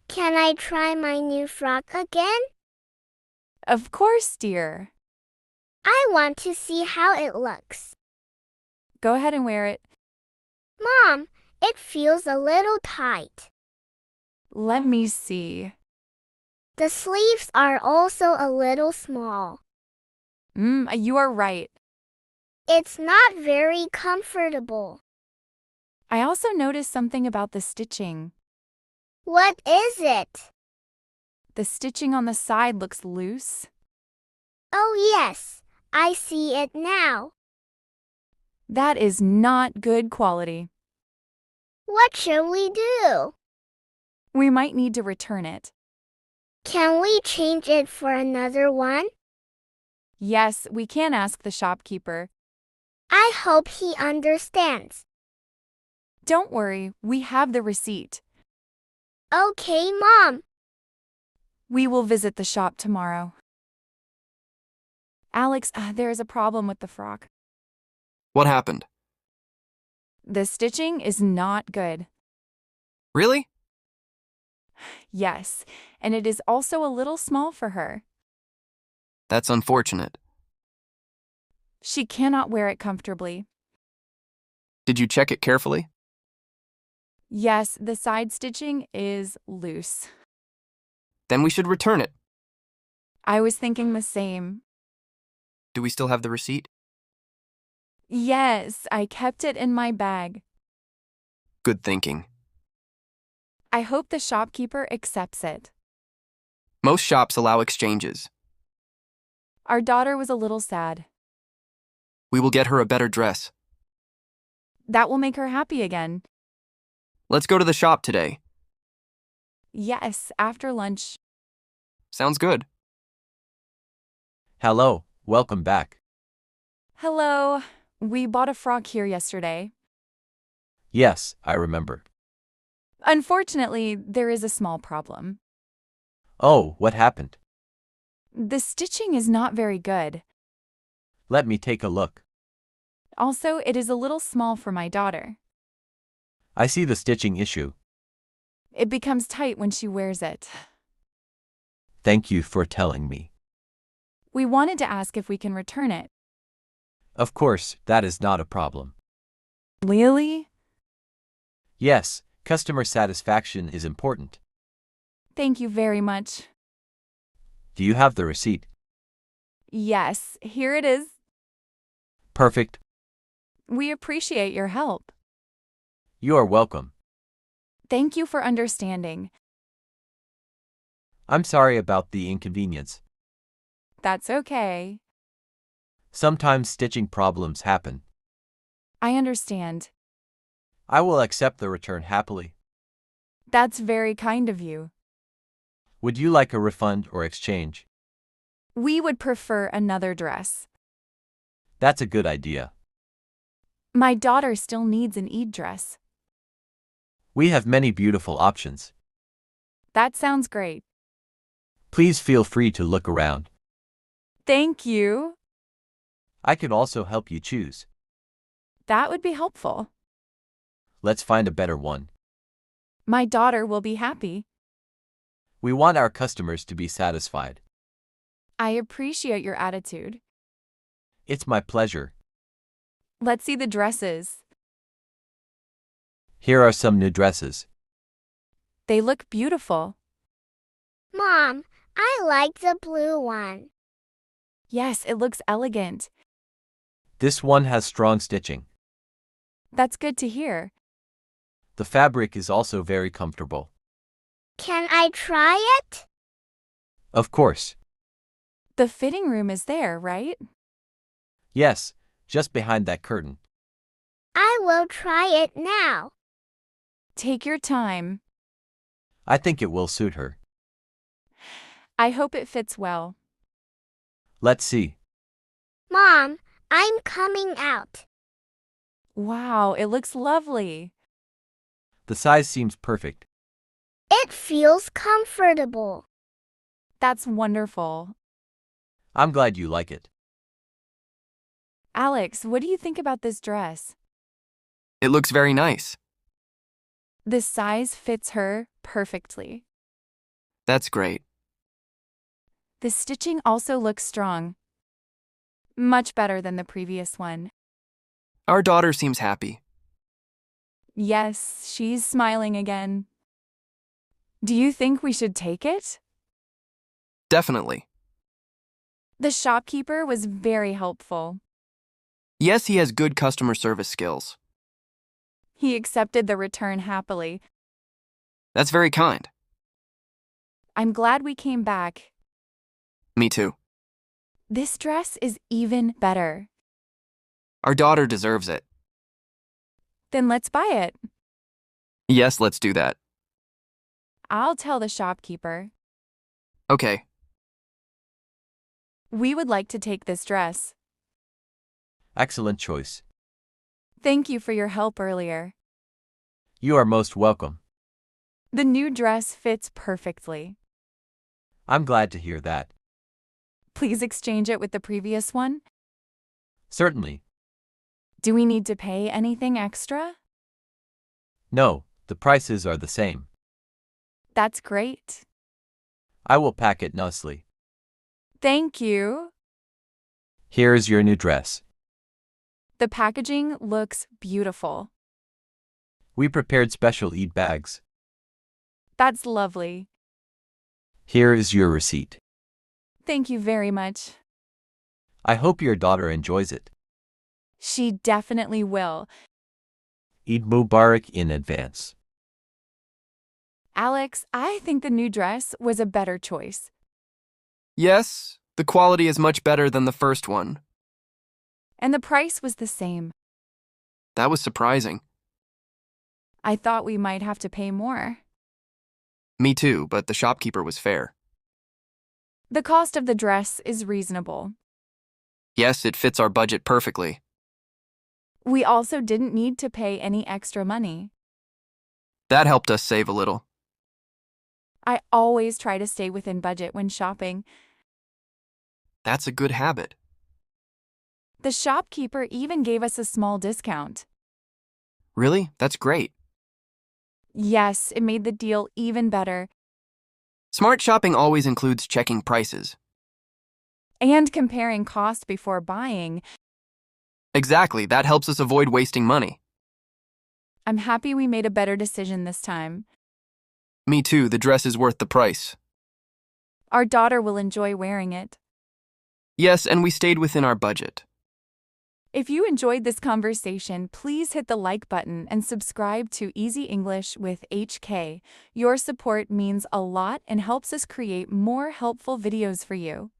Can I try my new frock again? Of course, dear. I want to see how it looks. Go ahead and wear it. Mom, it feels a little tight. Let me see. The sleeves are also a little small. You are right. It's not very comfortable. I also noticed something about the stitching. What is it? The stitching on the side looks loose. Oh yes, I see it now. That is not good quality. What shall we do? We might need to return it. Can we change it for another one? Yes, we can ask the shopkeeper. I hope he understands. Don't worry, we have the receipt. Okay, Mom. We will visit the shop tomorrow. Alex, there is a problem with the frock. What happened? The stitching is not good. Really? Yes, and it is also a little small for her. That's unfortunate. She cannot wear it comfortably. Did you check it carefully? Yes, the side stitching is loose. Then we should return it. I was thinking the same. Do we still have the receipt? Yes, I kept it in my bag. Good thinking. I hope the shopkeeper accepts it. Most shops allow exchanges. Our daughter was a little sad. We will get her a better dress. That will make her happy again. Let's go to the shop today. Yes, after lunch. Sounds good. Hello, welcome back. Hello. We bought a frock here yesterday. Yes, I remember. Unfortunately, there is a small problem. Oh, what happened? The stitching is not very good. Let me take a look. Also, it is a little small for my daughter. I see the stitching issue. It becomes tight when she wears it. Thank you for telling me. We wanted to ask if we can return it. Of course, that is not a problem. Really? Yes, customer satisfaction is important. Thank you very much. Do you have the receipt? Yes, here it is. Perfect. We appreciate your help. You are welcome. Thank you for understanding. I'm sorry about the inconvenience. That's okay. Sometimes stitching problems happen. I understand. I will accept the return happily. That's very kind of you. Would you like a refund or exchange? We would prefer another dress. That's a good idea. My daughter still needs an Eid dress. We have many beautiful options. That sounds great. Please feel free to look around. Thank you. I can also help you choose. That would be helpful. Let's find a better one. My daughter will be happy. We want our customers to be satisfied. I appreciate your attitude. It's my pleasure. Let's see the dresses. Here are some new dresses. They look beautiful. Mom, I like the blue one. Yes, it looks elegant. This one has strong stitching. That's good to hear. The fabric is also very comfortable. Can I try it? Of course. The fitting room is there, right? Yes, just behind that curtain. I will try it now. Take your time. I think it will suit her. I hope it fits well. Let's see. Mom, I'm coming out. Wow, it looks lovely. The size seems perfect. It feels comfortable. That's wonderful. I'm glad you like it. Alex, what do you think about this dress? It looks very nice. The size fits her perfectly. That's great. The stitching also looks strong. Much better than the previous one. Our daughter seems happy. Yes, she's smiling again. Do you think we should take it? Definitely. The shopkeeper was very helpful. Yes, he has good customer service skills. He accepted the return happily. That's very kind. I'm glad we came back. Me too. This dress is even better. Our daughter deserves it. Then let's buy it. Yes, let's do that. I'll tell the shopkeeper. Okay. We would like to take this dress. Excellent choice. Thank you for your help earlier. You are most welcome. The new dress fits perfectly. I'm glad to hear that. Please exchange it with the previous one. Certainly. Do we need to pay anything extra? No, the prices are the same. That's great. I will pack it nicely. Thank you. Here is your new dress. The packaging looks beautiful. We prepared special eat bags. That's lovely. Here is your receipt. Thank you very much. I hope your daughter enjoys it. She definitely will. Eid Mubarak in advance. Alex, I think the new dress was a better choice. Yes, the quality is much better than the first one. And the price was the same. That was surprising. I thought we might have to pay more. Me too, but the shopkeeper was fair. The cost of the dress is reasonable. Yes, it fits our budget perfectly. We also didn't need to pay any extra money. That helped us save a little. I always try to stay within budget when shopping. That's a good habit. The shopkeeper even gave us a small discount. Really? That's great. Yes, it made the deal even better. Smart shopping always includes checking prices. And comparing cost before buying. Exactly, that helps us avoid wasting money. I'm happy we made a better decision this time. Me too, the dress is worth the price. Our daughter will enjoy wearing it. Yes, and we stayed within our budget. If you enjoyed this conversation, please hit the like button and subscribe to Easy English with HK. Your support means a lot and helps us create more helpful videos for you.